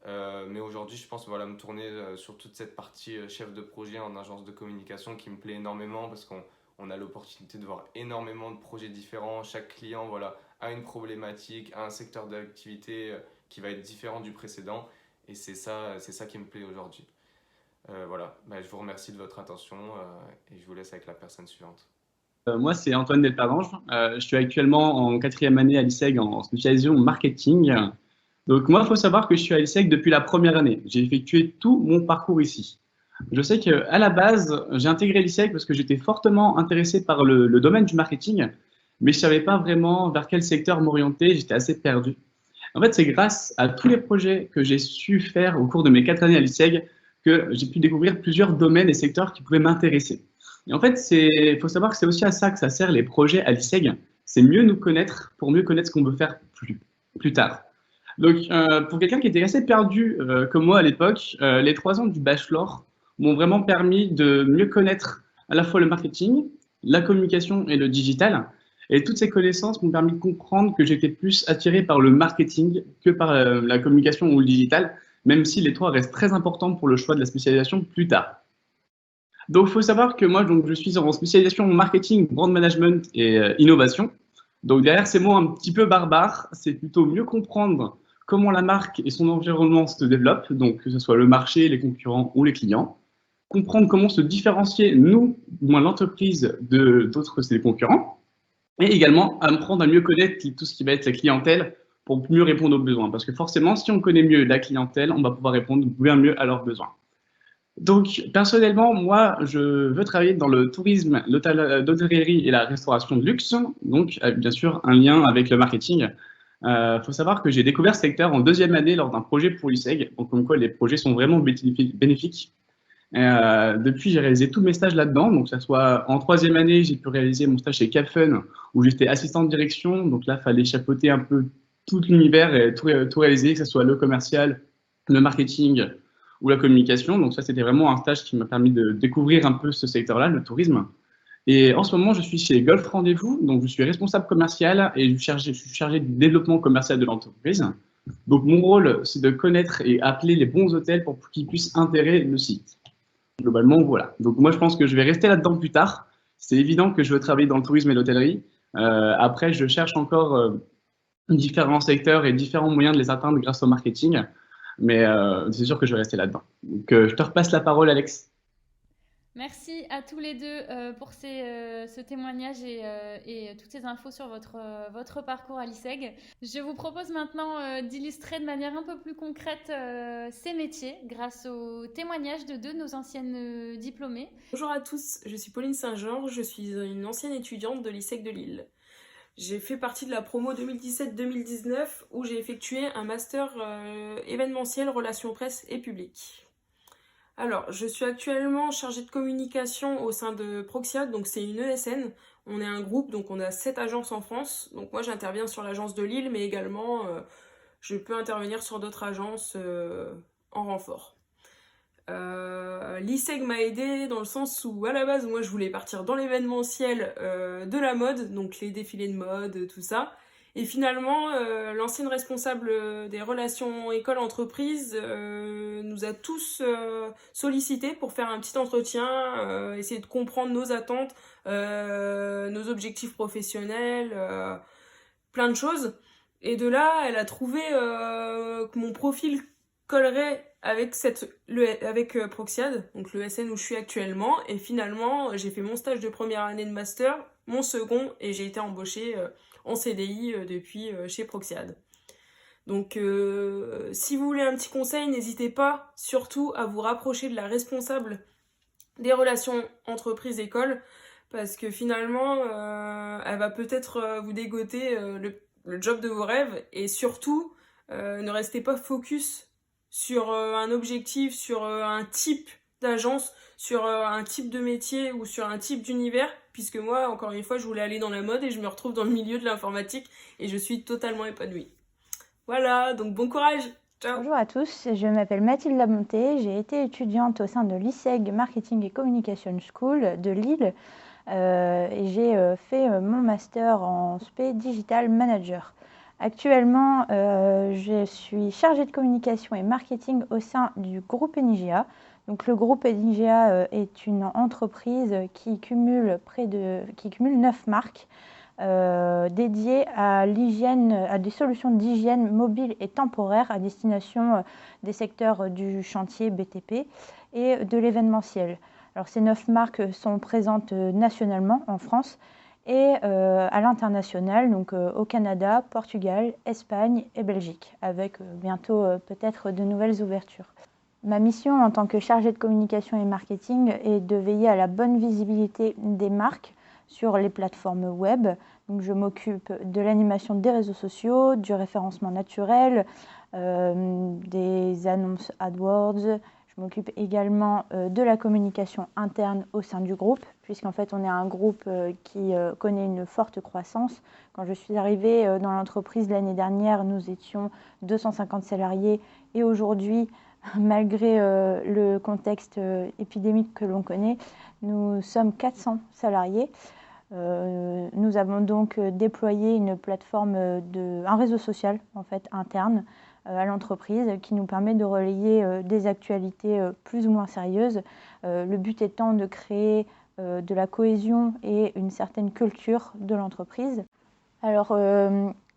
Mais aujourd'hui, je pense voilà, me tourner sur toute cette partie chef de projet en agence de communication qui me plaît énormément parce qu'on a l'opportunité de voir énormément de projets différents. Chaque client voilà, a une problématique, a un secteur d'activité qui va être différent du précédent. Et c'est ça qui me plaît aujourd'hui. Voilà, je vous remercie de votre attention et je vous laisse avec la personne suivante. Moi, c'est Antoine Delparange. Je suis actuellement en 4e année à l'ISEG en spécialisation marketing. Donc moi, il faut savoir que je suis à l'ISEG depuis la 1re année. J'ai effectué tout mon parcours ici. Je sais qu'à la base, j'ai intégré l'ISEG parce que j'étais fortement intéressé par le domaine du marketing, mais je ne savais pas vraiment vers quel secteur m'orienter, j'étais assez perdu. En fait, c'est grâce à tous les projets que j'ai su faire au cours de mes 4 années à l'ISEG que j'ai pu découvrir plusieurs domaines et secteurs qui pouvaient m'intéresser. Et en fait, il faut savoir que c'est aussi à ça que ça sert les projets à l'ISEG. C'est mieux nous connaître pour mieux connaître ce qu'on veut faire plus tard. Donc, pour quelqu'un qui était assez perdu comme moi à l'époque, les 3 ans du bachelor m'ont vraiment permis de mieux connaître à la fois le marketing, la communication et le digital. Et toutes ces connaissances m'ont permis de comprendre que j'étais plus attiré par le marketing que par la communication ou le digital, même si les 3 restent très importants pour le choix de la spécialisation plus tard. Donc, il faut savoir que moi, je suis en spécialisation marketing, brand management et innovation. Donc, derrière ces mots un petit peu barbares, c'est plutôt mieux comprendre comment la marque et son environnement se développent, donc que ce soit le marché, les concurrents ou les clients. Comprendre comment se différencier, nous, du moins l'entreprise, d'autres des concurrents. Et également apprendre à mieux connaître tout ce qui va être la clientèle pour mieux répondre aux besoins. Parce que forcément, si on connaît mieux la clientèle, on va pouvoir répondre bien mieux à leurs besoins. Donc, personnellement, moi, je veux travailler dans le tourisme, l'hôtellerie et la restauration de luxe. Donc, bien sûr, un lien avec le marketing. Faut savoir que j'ai découvert ce secteur en 2e année lors d'un projet pour l'ISEG. Donc, comme quoi, les projets sont vraiment bénéfiques. Depuis, j'ai réalisé tous mes stages là-dedans. Donc, que ce soit en 3e année, j'ai pu réaliser mon stage chez Capfun, où j'étais assistant de direction. Donc là, il fallait chapeauter un peu tout l'univers et tout réaliser, que ce soit le commercial, le marketing ou la communication. Donc ça, c'était vraiment un stage qui m'a permis de découvrir un peu ce secteur-là, le tourisme. Et en ce moment, je suis chez Golf Rendez-vous. Donc, je suis responsable commercial et je suis chargé du développement commercial de l'entreprise. Donc, mon rôle, c'est de connaître et appeler les bons hôtels pour qu'ils puissent intégrer le site. Globalement, voilà. Donc, moi, je pense que je vais rester là-dedans plus tard. C'est évident que je veux travailler dans le tourisme et l'hôtellerie. Après, je cherche encore différents secteurs et différents moyens de les atteindre grâce au marketing. Mais c'est sûr que je vais rester là-dedans. Donc, je te repasse la parole, Alex. Merci à tous les deux pour ce témoignage et toutes ces infos sur votre parcours à l'ISEG. Je vous propose maintenant d'illustrer de manière un peu plus concrète ces métiers grâce au témoignage de 2 de nos anciennes diplômées. Bonjour à tous, je suis Pauline Saint-Georges, je suis une ancienne étudiante de l'ISEG de Lille. J'ai fait partie de la promo 2017-2019 où j'ai effectué un master événementiel, relations presse et public. Alors, je suis actuellement chargée de communication au sein de Proxiat, donc c'est une ESN. On est un groupe, donc on a 7 agences en France. Donc moi, j'interviens sur l'agence de Lille, mais également, je peux intervenir sur d'autres agences en renfort. L'ISEG m'a aidée dans le sens où, à la base, moi, je voulais partir dans l'événementiel de la mode, donc les défilés de mode, tout ça. Et finalement, l'ancienne responsable des relations école-entreprise nous a tous sollicités pour faire un petit entretien, essayer de comprendre nos attentes, nos objectifs professionnels, plein de choses. Et de là, elle a trouvé que mon profil collerait avec Proxiad, donc le SN où je suis actuellement. Et finalement, j'ai fait mon stage de première année de master, mon second, et j'ai été embauchée en CDI depuis chez Proxiad. Donc, si vous voulez un petit conseil, n'hésitez pas surtout à vous rapprocher de la responsable des relations entreprise-école, parce que finalement, elle va peut-être vous dégoter le job de vos rêves, et surtout, ne restez pas focus sur un objectif, sur un type d'agence, sur un type de métier ou sur un type d'univers, puisque moi, encore une fois, je voulais aller dans la mode et je me retrouve dans le milieu de l'informatique et je suis totalement épanouie. Voilà, donc bon courage. Ciao. Bonjour à tous, je m'appelle Mathilde Lamonté, j'ai été étudiante au sein de l'ISEG Marketing et Communication School de Lille et j'ai fait mon master en spé Digital Manager. Actuellement, je suis chargée de communication et marketing au sein du groupe Enigia. Donc, le groupe Enigia est une entreprise qui cumule 9 marques dédiées à l'hygiène, à des solutions d'hygiène mobile et temporaire à destination des secteurs du chantier BTP et de l'événementiel. Alors, ces 9 marques sont présentes nationalement en France et à l'international, donc au Canada, Portugal, Espagne et Belgique, avec bientôt peut-être de nouvelles ouvertures. Ma mission en tant que chargée de communication et marketing est de veiller à la bonne visibilité des marques sur les plateformes web. Donc, je m'occupe de l'animation des réseaux sociaux, du référencement naturel, des annonces AdWords. Je m'occupe également de la communication interne au sein du groupe, puisqu'en fait on est un groupe qui connaît une forte croissance. Quand je suis arrivée dans l'entreprise l'année dernière, nous étions 250 salariés et aujourd'hui, malgré le contexte épidémique que l'on connaît, nous sommes 400 salariés. Nous avons donc déployé une plateforme, un réseau social en fait, interne à l'entreprise qui nous permet de relayer des actualités plus ou moins sérieuses. Le but étant de créer de la cohésion et une certaine culture de l'entreprise. Alors,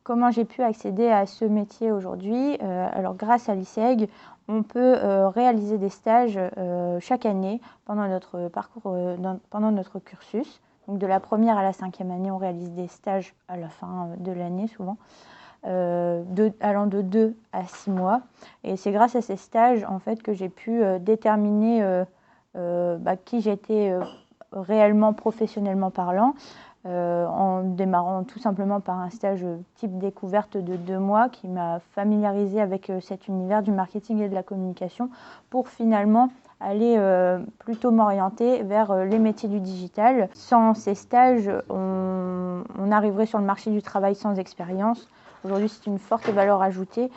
comment j'ai pu accéder à ce métier aujourd'hui? Alors, grâce à l'ISEG, on peut réaliser des stages chaque année pendant notre parcours, pendant notre cursus. Donc, de la première à la 5e année, on réalise des stages à la fin de l'année souvent. Allant de 2 à 6 mois. Et c'est grâce à ces stages en fait, que j'ai pu déterminer qui j'étais réellement professionnellement parlant, en démarrant tout simplement par un stage type découverte de 2 mois qui m'a familiarisé avec cet univers du marketing et de la communication pour finalement aller plutôt m'orienter vers les métiers du digital. Sans ces stages, on arriverait sur le marché du travail sans expérience. Aujourd'hui, c'est une forte valeur ajoutée,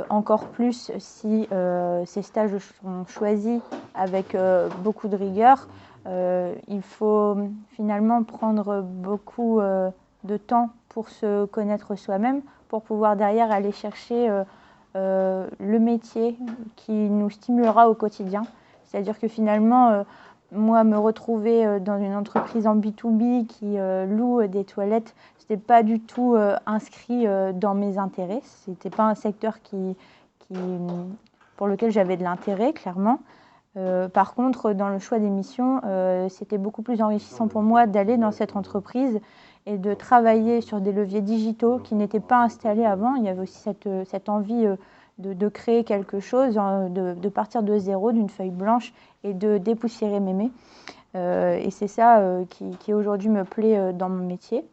encore plus si ces stages sont choisis avec beaucoup de rigueur. Il faut finalement prendre beaucoup de temps pour se connaître soi-même, pour pouvoir derrière aller chercher le métier qui nous stimulera au quotidien. C'est-à-dire que finalement, moi, me retrouver dans une entreprise en B2B qui loue des toilettes, ce n'était pas du tout inscrit dans mes intérêts. Ce n'était pas un secteur pour lequel j'avais de l'intérêt, clairement. Par contre, dans le choix des missions, c'était beaucoup plus enrichissant pour moi d'aller dans cette entreprise et de travailler sur des leviers digitaux qui n'étaient pas installés avant. Il y avait aussi cette envie de créer quelque chose, de partir de zéro, d'une feuille blanche et de dépoussiérer mémé. Et c'est ça qui aujourd'hui me plaît dans mon métier.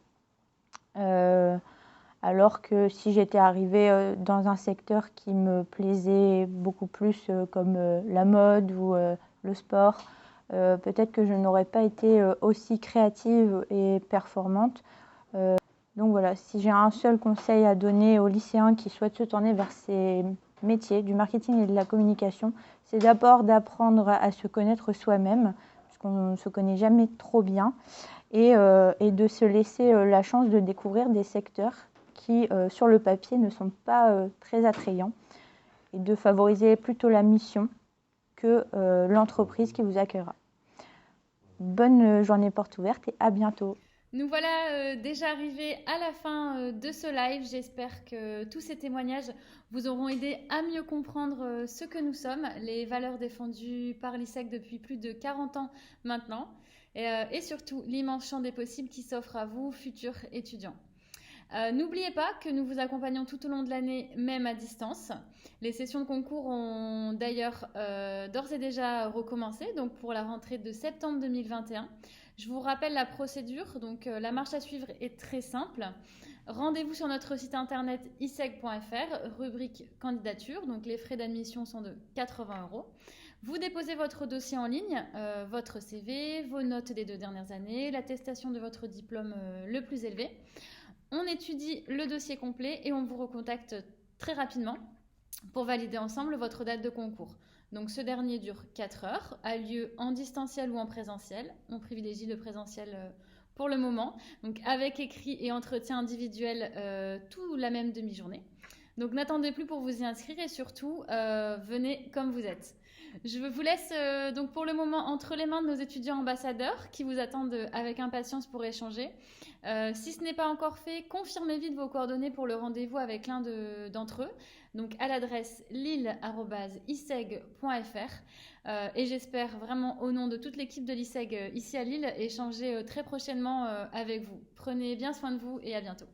Alors que si j'étais arrivée dans un secteur qui me plaisait beaucoup plus comme la mode ou le sport, peut-être que je n'aurais pas été aussi créative et performante. Donc voilà, si j'ai un seul conseil à donner aux lycéens qui souhaitent se tourner vers ces métiers du marketing et de la communication, c'est d'abord d'apprendre à se connaître soi-même, parce qu'on ne se connaît jamais trop bien, et de se laisser la chance de découvrir des secteurs qui, sur le papier, ne sont pas très attrayants, et de favoriser plutôt la mission que l'entreprise qui vous accueillera. Bonne journée porte ouverte et à bientôt. Nous voilà déjà arrivés à la fin de ce live. J'espère que tous ces témoignages vous auront aidé à mieux comprendre ce que nous sommes, les valeurs défendues par l'ISEG depuis plus de 40 ans maintenant, et surtout l'immense champ des possibles qui s'offre à vous, futurs étudiants. N'oubliez pas que nous vous accompagnons tout au long de l'année, même à distance. Les sessions de concours ont d'ailleurs d'ores et déjà recommencé, donc pour la rentrée de septembre 2021. Je vous rappelle la procédure, donc la marche à suivre est très simple. Rendez-vous sur notre site internet iseg.fr, rubrique candidature, donc les frais d'admission sont de 80 €. Vous déposez votre dossier en ligne, votre CV, vos notes des 2 dernières années, l'attestation de votre diplôme le plus élevé. On étudie le dossier complet et on vous recontacte très rapidement pour valider ensemble votre date de concours. Donc ce dernier dure 4 heures, a lieu en distanciel ou en présentiel. On privilégie le présentiel pour le moment, donc avec écrit et entretien individuel tout la même demi-journée. Donc n'attendez plus pour vous y inscrire et surtout venez comme vous êtes. Je vous laisse donc pour le moment entre les mains de nos étudiants ambassadeurs qui vous attendent avec impatience pour échanger. Si ce n'est pas encore fait, confirmez vite vos coordonnées pour le rendez-vous avec l'un d'entre eux, donc à l'adresse lille@iseg.fr. Et j'espère vraiment au nom de toute l'équipe de l'ISEG ici à Lille échanger très prochainement avec vous. Prenez bien soin de vous et à bientôt.